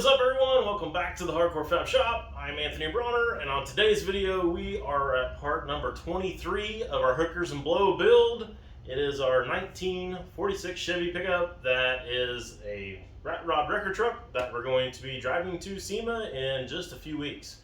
What is up, everyone? Welcome back to the Hardcore Fab Shop. I'm Anthony Bronner, and on today's video we are at part number 23 of our Hookers and Blow build. It is our 1946 Chevy pickup that is a rat rod wrecker truck that we're going to be driving to SEMA in just a few weeks.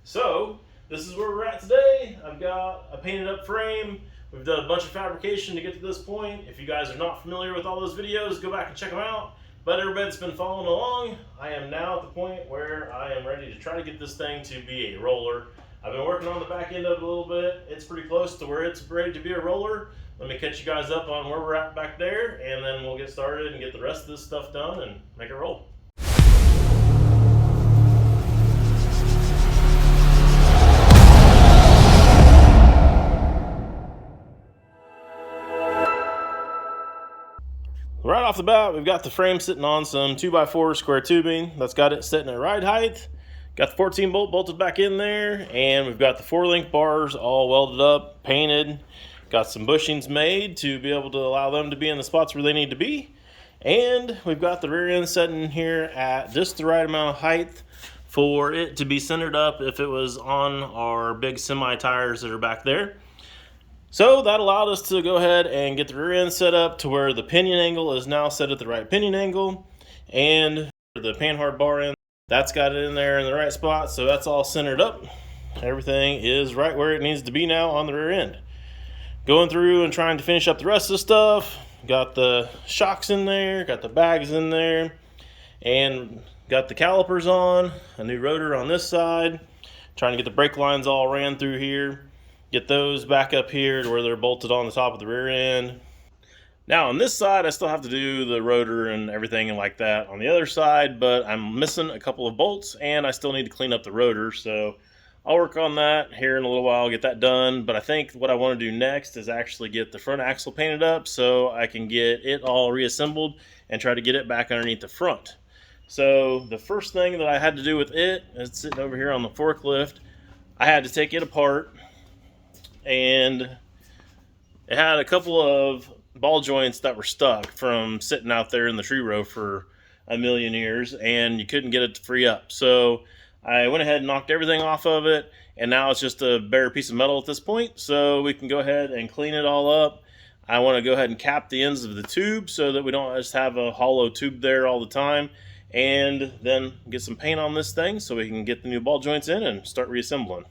So this is where we're at today. I've got a painted up frame. We've done a bunch of fabrication to get to this point. If you guys are not familiar with all those videos, go back and check them out. But everybody that's been following along, I am now at the point where I am ready to try to get this thing to be a roller. I've been working on the back end of it a little bit. It's pretty close to where it's ready to be a roller. Let me catch you guys up on where we're at back there, and then we'll get started and get the rest of this stuff done and make it roll. Right off the bat, we've got the frame sitting on some 2x4 square tubing. That's got it sitting at ride height. Got the 14 bolt bolted back in there, and we've got the 4-link bars all welded up, painted. Got some bushings made to be able to allow them to be in the spots where they need to be. And we've got the rear end setting here at just the right amount of height for it to be centered up if it was on our big semi tires that are back there. So that allowed us to go ahead and get the rear end set up to where the pinion angle is now set at the right pinion angle, and the panhard bar end, that's got it in there in the right spot, so that's all centered up. Everything is right where it needs to be now on the rear end. Going through and trying to finish up the rest of the stuff. Got the shocks in there, got the bags in there, and got the calipers on, a new rotor on this side, trying to get the brake lines all ran through here. Get those back up here to where they're bolted on the top of the rear end. Now on this side, I still have to do the rotor and everything and like that on the other side, but I'm missing a couple of bolts and I still need to clean up the rotor. So I'll work on that here in a little while, get that done. But I think what I want to do next is actually get the front axle painted up so I can get it all reassembled and try to get it back underneath the front. So the first thing that I had to do with it, it's sitting over here on the forklift, I had to take it apart. And it had a couple of ball joints that were stuck from sitting out there in the tree row for a million years, and you couldn't get it to free up. So I went ahead and knocked everything off of it, and now it's just a bare piece of metal at this point, so we can go ahead and clean it all up. I want to go ahead and cap the ends of the tube so that we don't just have a hollow tube there all the time, and then get some paint on this thing so we can get the new ball joints in and start reassembling.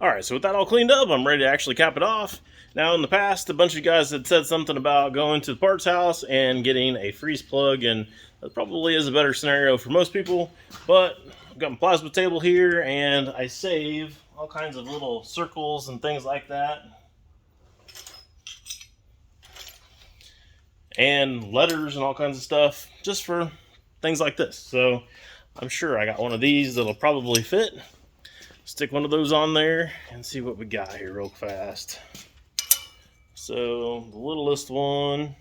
Alright, so with that all cleaned up, I'm ready to actually cap it off. Now in the past, a bunch of you guys had said something about going to the parts house and getting a freeze plug, and that probably is a better scenario for most people, but I've got my plasma table here, and I save all kinds of little circles and things like that. And letters and all kinds of stuff, just for things like this. So I'm sure I got one of these that'll probably fit. Stick one of those on there and see what we got here real fast. So the littlest one,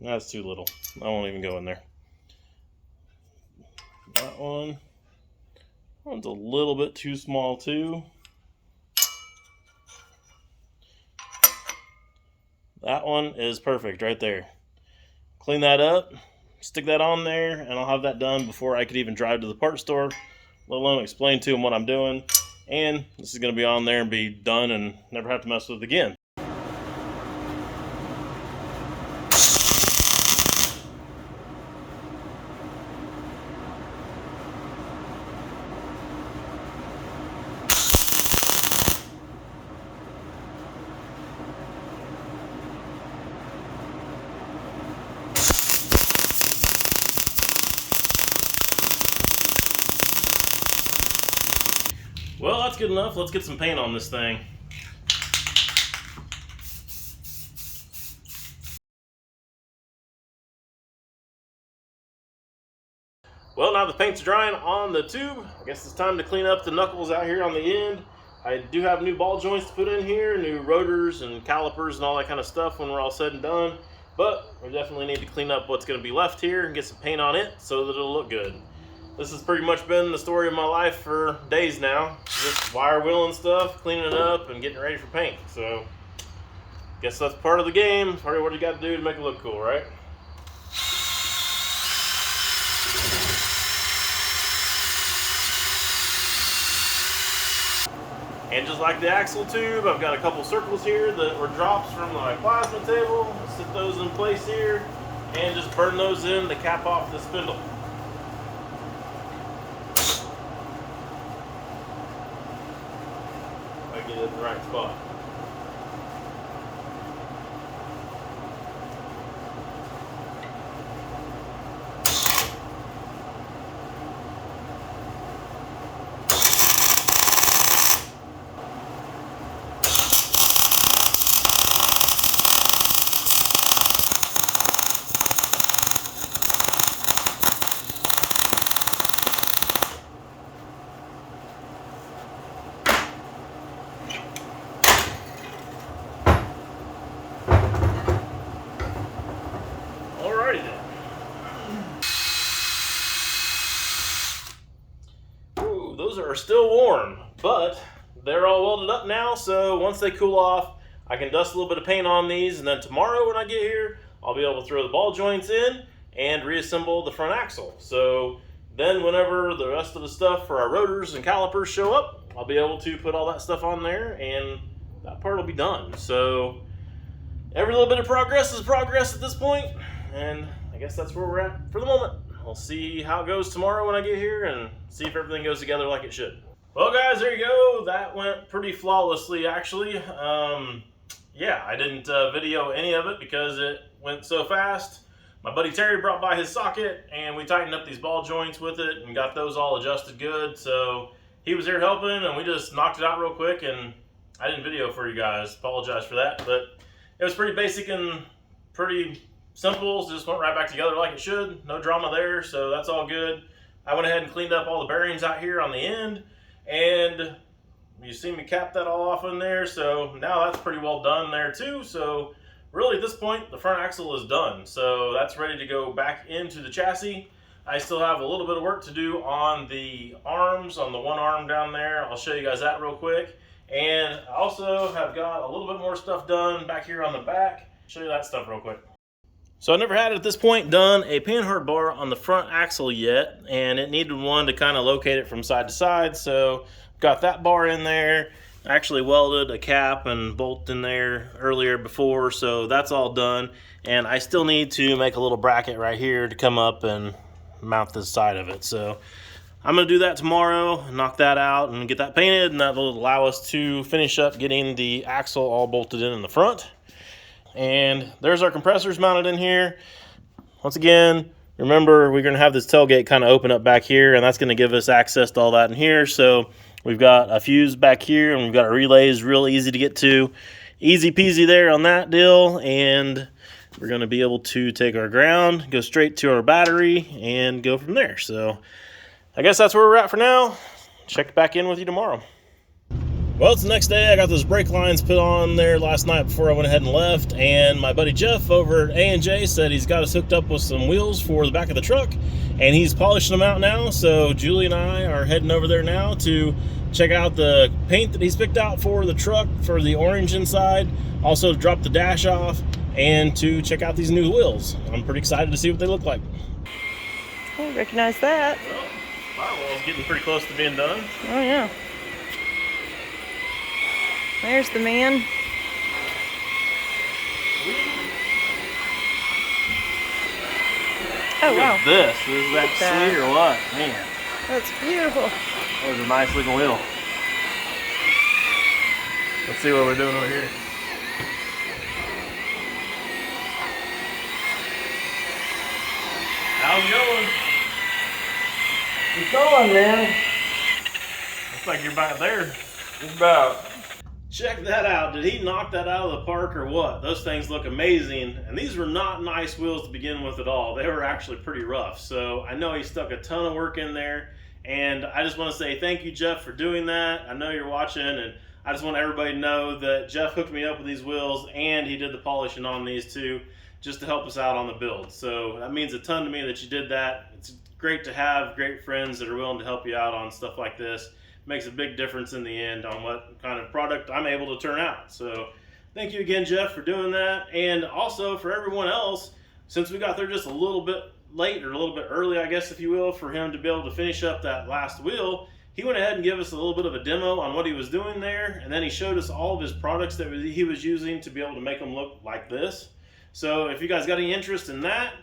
that's too little. I won't even go in there. That one's a little bit too small too. That one is perfect right there. Clean that up, stick that on there, and I'll have that done before I could even drive to the parts store, let alone explain to them what I'm doing. And this is going to be on there and be done and never have to mess with it again. Well, that's good enough. Let's get some paint on this thing. Well, now the paint's drying on the tube. I guess it's time to clean up the knuckles out here on the end. I do have new ball joints to put in here, new rotors and calipers and all that kind of stuff when we're all said and done. But we definitely need to clean up what's going to be left here and get some paint on it so that it'll look good. this has pretty much been the story of my life for days now. Just wire wheeling stuff, cleaning it up, and getting ready for paint. So, guess that's part of the game. Part of what you got to do to make it look cool, right? And just like the axle tube, I've got a couple circles here that were drops from my plasma table. I'll sit those in place here and just burn those in to cap off the spindle. I get it in the right spot. Alrighty then. Ooh, those are still warm, but they're all welded up now, so once they cool off, I can dust a little bit of paint on these, and then tomorrow when I get here, I'll be able to throw the ball joints in and reassemble the front axle. So then whenever the rest of the stuff for our rotors and calipers show up, I'll be able to put all that stuff on there, and that part will be done. So every little bit of progress is progress at this point, and I guess that's where we're at for the moment. We'll see how it goes tomorrow when I get here and see if everything goes together like it should. Well guys, there you go. That went pretty flawlessly actually. Yeah, I didn't video any of it because it went so fast. My buddy Terry brought by his socket and we tightened up these ball joints with it and got those all adjusted good. So he was here helping and we just knocked it out real quick, and I didn't video for you guys. Apologize for that, but it was pretty basic and pretty simple. Just went right back together like it should. No drama there, so that's all good. I went ahead and cleaned up all the bearings out here on the end, and you see me cap that all off in there, so now that's pretty well done there too. So really at this point, the front axle is done. So that's ready to go back into the chassis. I still have a little bit of work to do on the arms, on the one arm down there. I'll show you guys that real quick. And I also have got a little bit more stuff done back here on the back. Show you that stuff real quick. So I never had at this point done a panhard bar on the front axle yet, and it needed one to kind of locate it from side to side. So got that bar in there. I actually welded a cap and bolt in there earlier before, so that's all done. And I still need to make a little bracket right here to come up and mount this side of it. So I'm gonna do that tomorrow, knock that out and get that painted, and that will allow us to finish up getting the axle all bolted in the front. And there's our compressors mounted in here. Once again, remember we're gonna have this tailgate kind of open up back here, and that's gonna give us access to all that in here. So we've got a fuse back here, and we've got our relays real easy to get to. Easy peasy there on that deal, and we're gonna be able to take our ground, go straight to our battery, and go from there. So I guess that's where we're at for now. Check back in with you tomorrow. Well, it's the next day. I got those brake lines put on there last night before I went ahead and left, and my buddy Jeff over at A&J said he's got us hooked up with some wheels for the back of the truck, and he's polishing them out now. So Julie and I are heading over there now to check out the paint that he's picked out for the truck for the orange inside, also to drop the dash off, and to check out these new wheels. I'm pretty excited to see what they look like. I recognize that. Well, firewall's getting pretty close to being done. Oh yeah. There's the man. Oh Look wow. at this. Is that sweet or what? Man, That's beautiful. that was a nice looking wheel. Let's see what we're doing over here. How's it going? It's going, man. Looks like you're back there. Just about. Check that out. Did he knock that out of the park or what? Those things look amazing. And these were not nice wheels to begin with at all. They were actually pretty rough. So I know he stuck a ton of work in there. And I just want to say thank you, Jeff, for doing that. I know you're watching, and I just want everybody to know that Jeff hooked me up with these wheels, and he did the polishing on these too, just to help us out on the build. So that means a ton to me that you did that. It's great great to have great friends that are willing to help you out on stuff like this. Makes a big difference in the end on what kind of product I'm able to turn out. So thank you again, Jeff, for doing that. And also for everyone else, since we got there just a little bit late, or a little bit early, I guess, if you will, for him to be able to finish up that last wheel, he went ahead and gave us a little bit of a demo on what he was doing there, and then he showed us all of his products that he was using to be able to make them look like this. So if you guys got any interest in that,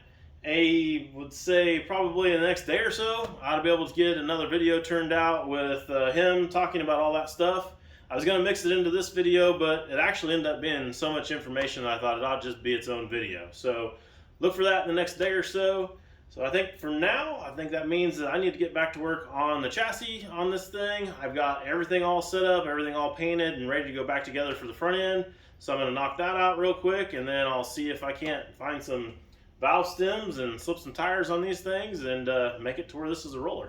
I would say probably in the next day or so, I'll be able to get another video turned out with him talking about all that stuff. I was going to mix it into this video, but it actually ended up being so much information that I thought it ought to just be its own video. So look for that in the next day or so. So I think for now, I think that means that I need to get back to work on the chassis on this thing. I've got everything all set up, everything all painted and ready to go back together for the front end. So I'm going to knock that out real quick, and then I'll see if I can't find some valve stems and slip some tires on these things and make it to where this is a roller.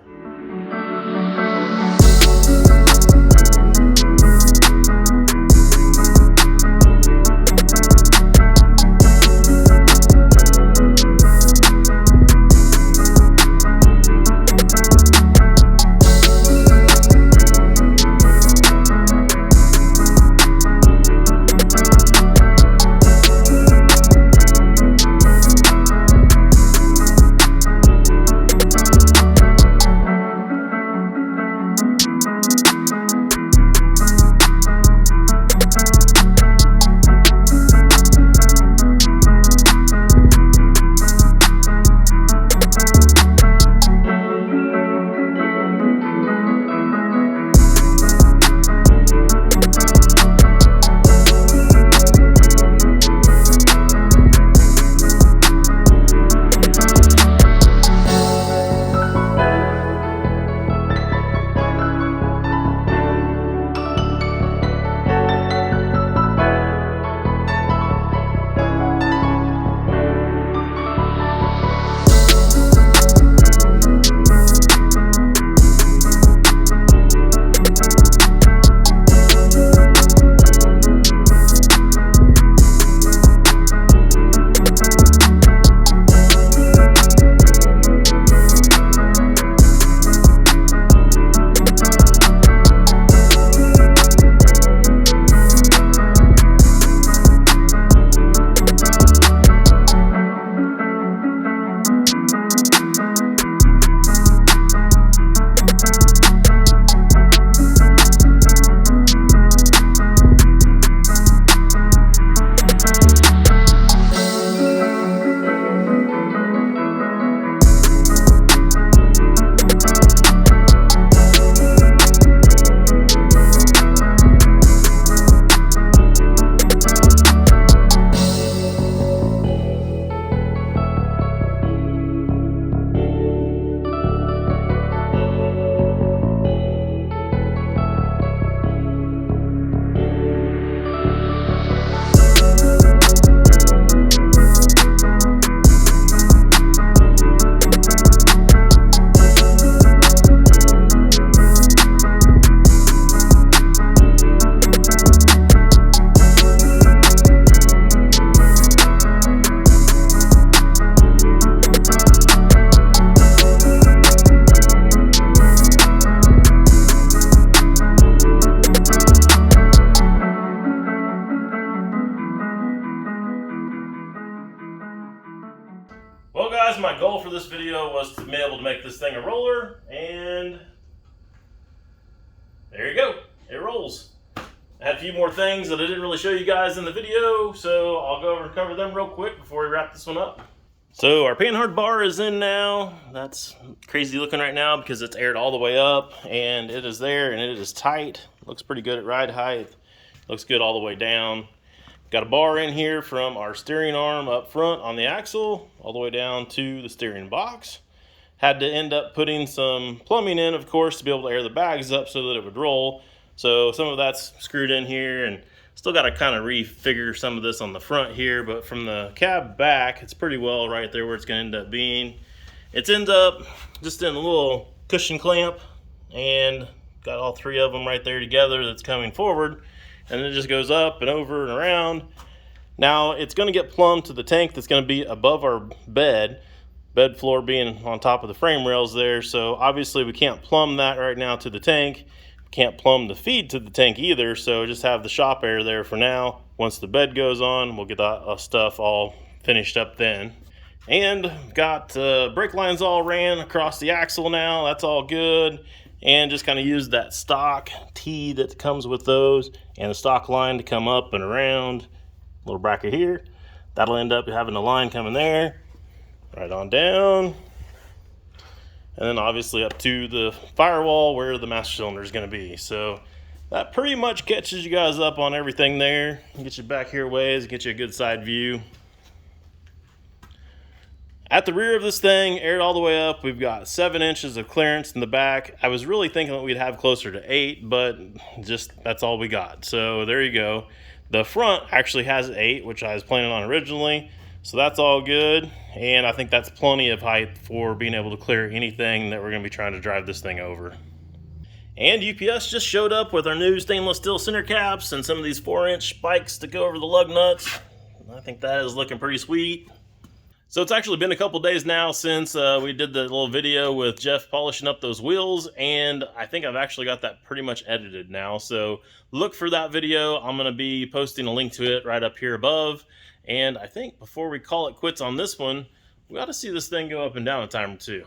Well guys, my goal for this video was to be able to make this thing a roller, and there you go, it rolls. I had a few more things that I didn't really show you guys in the video, so I'll go over and cover them real quick before we wrap this one up. So our panhard bar is in now. That's crazy looking right now because it's aired all the way up, and it is there and it is tight. Looks pretty good at ride height. Looks good all the way down. Got a bar in here from our steering arm up front on the axle all the way down to the steering box. Had to end up putting some plumbing in, of course, to be able to air the bags up so that it would roll. So some of that's screwed in here, and still got to kind of refigure some of this on the front here, but from the cab back, it's pretty well right there where it's going to end up being. It ends up just in a little cushion clamp, and got all three of them right there together that's coming forward. And then it just goes up and over and around. Now it's going to get plumbed to the tank that's going to be above our bed. bed floor being on top of the frame rails there. So obviously we can't plumb that right now to the tank. We can't plumb the feed to the tank either, so just have the shop air there for now. Once the bed goes on, we'll get that stuff all finished up then. And got brake lines all ran across the axle now. That's all good. And just kind of use that stock T that comes with those and the stock line to come up and around. Little bracket here. That'll end up having a line coming there, right on down. And then obviously up to the firewall where the master cylinder is going to be. So that pretty much catches you guys up on everything there. Get you back here ways, get you a good side view. At the rear of this thing, aired all the way up, we've got 7 inches of clearance in the back. I was really thinking that we'd have closer to 8, but just that's all we got. So there you go. The front actually has 8, which I was planning on originally. So that's all good. And I think that's plenty of height for being able to clear anything that we're going to be trying to drive this thing over. And UPS just showed up with our new stainless steel center caps and some of these 4-inch spikes to go over the lug nuts. I think that is looking pretty sweet. So it's actually been a couple days now since we did the little video with Jeff polishing up those wheels, and I think I've actually got that pretty much edited now. So look for that video. I'm going to be posting a link to it right up here above. And I think before we call it quits on this one, we ought to see this thing go up and down a time or two.